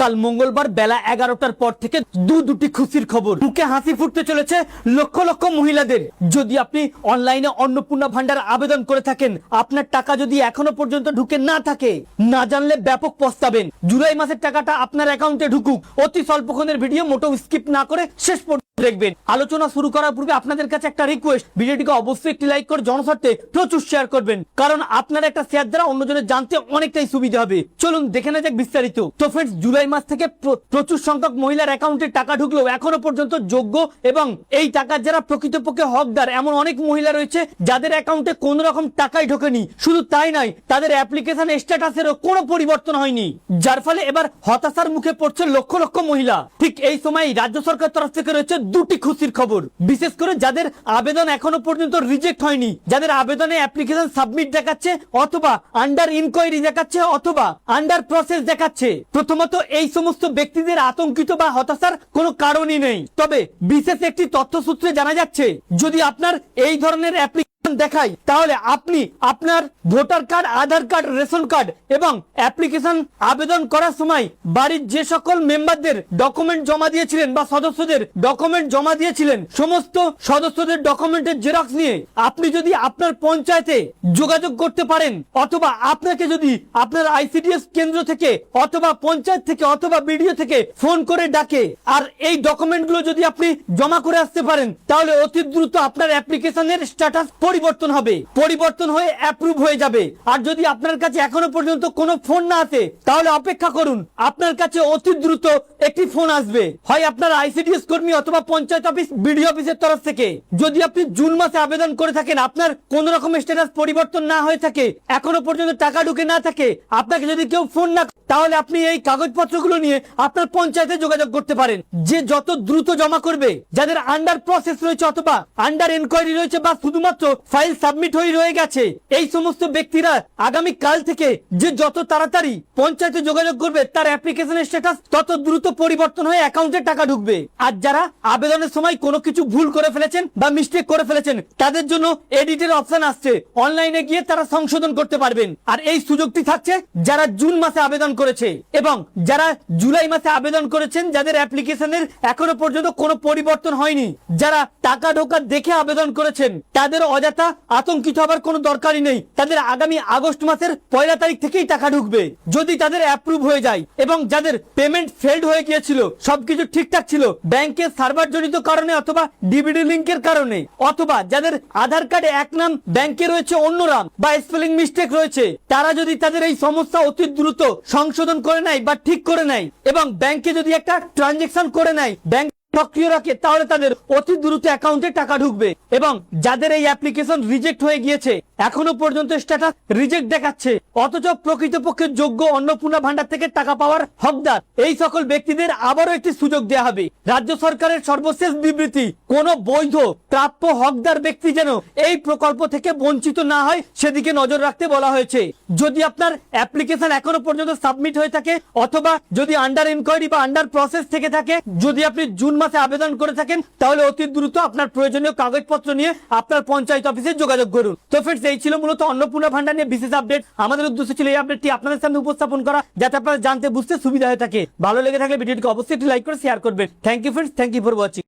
কাল মঙ্গলবার বেলা 11টার পর থেকে দুটি খুশির খবর। মুখে হাসি ফুটতে চলেছে লক্ষ লক্ষ মহিলাদের। যদি আপনি অনলাইনে অন্নপূর্ণা ভান্ডার আবেদন করে থাকেন, আপনার টাকা যদি এখনো পর্যন্ত ঢুকে না থাকে, না জানলে ব্যাপক পস্তাবেন। জুলাই মাসের টাকাটা আপনার অ্যাকাউন্টে ঢুকুক। অতি স্বল্পক্ষণের ভিডিও, মোটেও স্কিপ না করে শেষ পর্যন্ত দেখবেন। আলোচনা শুরু করার পূর্বে আপনাদের কাছে একটা রিকোয়েস্ট, ভিডিওটিকে অবশ্যই একটি লাইক করে জনস্বার্থে প্রচুর শেয়ার করবেন, কারণ আপনার একটা শেয়ার দ্বারা অন্যজনের জানতে অনেকটাই সুবিধা হবে। চলুন দেখে নেওয়া যাক বিস্তারিত। তো ফ্রেন্ডস, জুলাই মাস থেকে প্রচুর সংখ্যক মহিলার অ্যাকাউন্টে টাকা ঢুকলেও এখনো পর্যন্ত যোগ্য এবং এই টাকার যারা প্রকৃতপক্ষে হকদার, এমন অনেক মহিলা রয়েছে যাদের অ্যাকাউন্টে কোন রকম টাকাই ঢোকেনি। শুধু তাই নয়, তাদের অ্যাপ্লিকেশন স্ট্যাটাসেরও কোনো পরিবর্তন হয়নি, যার ফলে এবার হতাশার মুখে পড়ছে লক্ষ লক্ষ মহিলা। ঠিক এই সময় রাজ্য সরকার তরফ থেকে রয়েছে দুটি খুশির খবর, বিশেষ করে যাদের আবেদন এখনো পর্যন্ত রিজেক্ট হয়নি, যাদের আবেদনে অ্যাপ্লিকেশন সাবমিট দেখাচ্ছে অথবা আন্ডার ইনকোয়ারি দেখাচ্ছে অথবা আন্ডার প্রসেস দেখাচ্ছে। প্রথমত এই সমস্ত ব্যক্তিদের আতঙ্কিত বা হতাশার কোনো কারণই নেই। তবে বিশেষ একটি তথ্য সূত্রে জানা যাচ্ছে, যদি আপনার এই ধরনের অ্যাপ্লিকেশন দেখাই, তাহলে আপনি আপনার ভোটার কার্ড, আধার কার্ড, রেশন কার্ড এবং অ্যাপ্লিকেশন আবেদন করার সময় বাড়ির যে সকল মেম্বারদের ডকুমেন্ট জমা দিয়েছিলেন বা সদস্যদের ডকুমেন্ট জমা দিয়েছিলেন, সমস্ত সদস্যদের ডকুমেন্টের জেরক্স নিয়ে আপনি যদি আপনার পঞ্চায়েতে যোগাযোগ করতে পারেন, অথবা আপনাকে যদি আপনার আইসিডিএস কেন্দ্র থেকে অথবা পঞ্চায়েত থেকে অথবা বিডিও থেকে ফোন করে ডাকে, আর এই ডকুমেন্টগুলো যদি আপনি জমা করে আসতে পারেন, তাহলে অতি দ্রুত আপনার অ্যাপ্লিকেশনের স্ট্যাটাস পরিবর্তন হয়ে অ্যাপ্রুভ হয়ে যাবে। আর যদি আপনার কাছে এখনো পর্যন্ত কোনো ফোন না আসে, তাহলে অপেক্ষা করুন, আপনার কাছে অতি দ্রুত একটি ফোন আসবে, হয় আপনার আইসিডিএস কর্মী অথবা পঞ্চায়েত অফিস, বিডিও অফিসের তরফ থেকে। যদি আপনি জুন মাসে আবেদন করে থাকেন, আপনার কোন রকম স্ট্যাটাস পরিবর্তন না হয়ে থাকে, এখনো পর্যন্ত টাকা ঢুকে না থাকে, আপনাকে যদি কেউ ফোন না, তাহলে আপনি এই কাগজপত্রগুলো নিয়ে আপনার পঞ্চায়েতে যোগাযোগ করতে পারেন। যে যত দ্রুত জমা করবে, যাদের আন্ডার প্রসেস রয়েছে অথবা আন্ডার এনকোয়ারি রয়েছে বা শুধুমাত্র ফাইল সাবমিট হয়ে রয়ে গেছে, এই সমস্ত ব্যক্তিরা আগামী কাল থেকে যে যত তাড়াতাড়ি পঞ্চায়েতে যোগাযোগ করবে, তার অ্যাপ্লিকেশনের স্ট্যাটাস তত দ্রুত পরিবর্তন হয়ে অ্যাকাউন্টে টাকা ঢুকবে। আর যারা আবেদনের সময় কোনো কিছু ভুল করে ফেলেছেন বা মিস্টেক করে ফেলেছেন, তাদের জন্য এডিটের অপশন আসছে, অনলাইনে গিয়ে তারা সংশোধন করতে পারবেন। আর এই সুযোগটি থাকছে যারা জুন মাসে আবেদন করেছে এবং যারা জুলাই মাসে আবেদন করেছেন, যাদের অ্যাপ্লিকেশনের এখনো পর্যন্ত কোনো পরিবর্তন হয়নি, যারা টাকা ঢোকা দেখে আবেদন করেছেন, তাদের অযথা আতঙ্কিত হবার কোনো দরকারই নেই। তাদের আগামী আগস্ট মাসের 1 তারিখ থেকেই টাকা ঢুকবে, যদি তাদের অ্যাপ্রুভ হয়ে যায়। এবং যাদের পেমেন্ট ফেলড হয়ে গিয়েছিল, সবকিছু ঠিকঠাক ছিল, ব্যাংকের সার্ভার জনিত কারণে অথবা ডিবিডি লিঙ্কের কারণে, অথবা যাদের আধার কার্ডে এক নাম ব্যাংকে রয়েছে অন্য নাম বা স্পেলিং মিস্টেক রয়েছে, তারা যদি তাদের এই সমস্যা অতি দ্রুত সংশোধন করে নেয় বা ঠিক করে নেয় এবং ব্যাংকে যদি একটা ট্রানজেকশন করে নেয়, ব্যাংক সক্রিয় রাখে, তাহলে তাদের অতি দ্রুত অ্যাকাউন্টে টাকা ঢুকবে। এবং যাদের এই অ্যাপ্লিকেশন রিজেক্ট হয়ে গিয়েছে, এখনো পর্যন্ত স্ট্যাটাস রিজেক্ট দেখাচ্ছে, অথচ প্রকৃতপক্ষে যোগ্য অন্নপূর্ণা ভান্ডার থেকে টাকা পাওয়ার হকদার, এই সকল ব্যক্তিদের আবারও একটি সুযোগ দেওয়া হবে। রাজ্য সরকারের সর্বশেষ বিবৃতি, কোন বৈধ প্রাপ্য হকদার ব্যক্তি যেন এই প্রকল্প থেকে বঞ্চিত না হয়, সেদিকে নজর রাখতে বলা হয়েছে। যদি আপনার অ্যাপ্লিকেশন এখনো পর্যন্ত সাবমিট হয়ে থাকে অথবা যদি আন্ডার ইনকোয়ারি বা আন্ডার প্রসেস থেকে থাকে, যদি আপনি জুন মাসে আবেদন করে থাকেন, তাহলে অতি দ্রুত আপনার প্রয়োজনীয় কাগজপত্র নিয়ে আপনার পঞ্চায়েত অফিসে যোগাযোগ করুন। তো ফ্রেন্ডস, এই ছিল মূলত অন্নপূর্ণা ভান্ডার নিয়ে বিশেষ আপডেট। আমাদের উদ্দেশ্য ছিল এই আপডেটটি আপনাদের সামনে উপস্থাপন করা, যাতে আপনারা জানতে বুঝতে সুবিধা হয়ে থাকে। ভালো লেগে থাকলে ভিডিওটিকে অবশ্যই একটি লাইক করে শেয়ার করবেন। Thank you friends, thank you for watching.